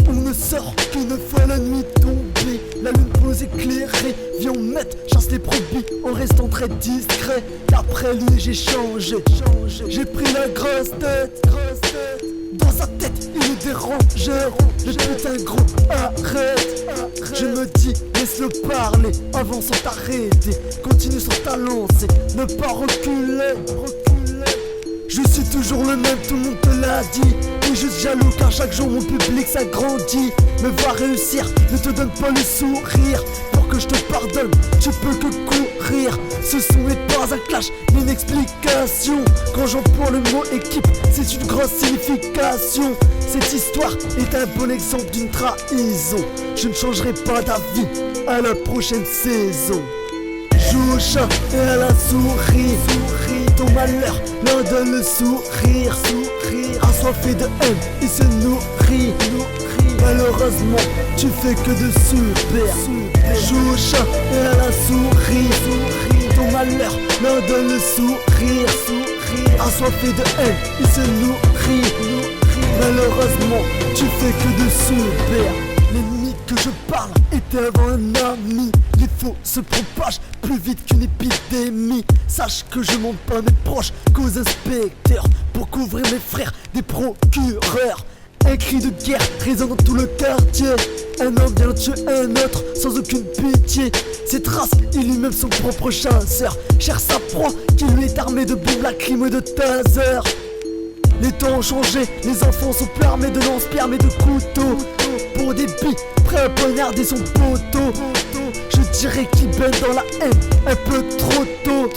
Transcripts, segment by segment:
On ne sort qu'une fois la nuit tombée, la lune pose éclairée. Viens on mette, chasse les brebis en restant très discret. D'après lui j'ai changé, j'ai pris la grosse tête. Dans sa tête il est dérangeur, le putain gros arrête. Je me dis laisse-le parler, avance sans t'arrêter. Continue sur ta lancée, ne pas reculer. Je suis toujours le même, tout le monde te l'a dit. Et juste jaloux car chaque jour mon public s'agrandit. Me voir réussir ne te donne pas le sourire. Pour que je te pardonne, tu peux que courir. Ce son n'est pas un clash, mais une explication. Quand j'emploie le mot équipe, c'est une grosse signification. Cette histoire est un bon exemple d'une trahison. Je ne changerai pas d'avis à la prochaine saison. Joue au chat et à la souris. Ton malheur leur donne le sourire. Assoiffé de haine, il se nourrit. Malheureusement, tu fais que de super. Joue au chat et à la souris. Ton malheur leur donne le sourire. Assoiffé de haine, il se nourrit. Malheureusement, tu fais que de super. L'ennemi que je parle était avant un ami. Les faux se propagent plus vite qu'une épidémie. Sache que je monte pas mes proches qu'aux inspecteurs pour couvrir mes frères des procureurs. Un cri de guerre résonne dans tout le quartier. Un homme vient tuer un autre sans aucune pitié. Ses traces, il lui-même son propre chasseur cherche sa proie qui lui est armée de bombes lacrymo et de taser. Les temps ont changé, les enfants sont plus armés de lance-pierres mais de couteaux. Pour des billes, prêt à poignarder son poteau. Je dirais qu'il baigne dans la haine un peu trop tôt.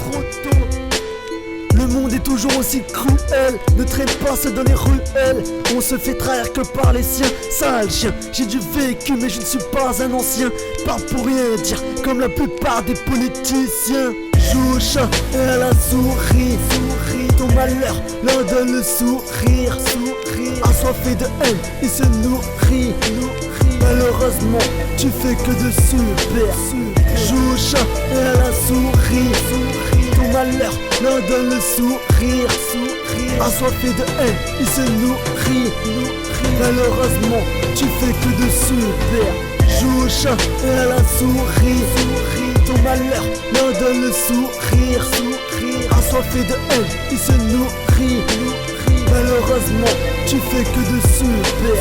Le monde est toujours aussi cruel, ne traîne pas seul dans les ruelles. On se fait trahir que par les siens, sale chien. J'ai du vécu mais je ne suis pas un ancien. Parle pour rien dire, comme la plupart des politiciens. Joue au chat et à la souris. Ton malheur leur donne le sourire. Assoiffé de haine, il se nourrit. Malheureusement, tu fais que de super. Joue au chat et à la souris. Ton malheur leur donne le sourire. Assoiffé de haine, il se nourrit. Malheureusement, tu fais que de super. Joue au chat et à la souris. Ton malheur leur donne le sourire. Assoiffé de haine, il se nourrit. Malheureusement, tu fais que de super.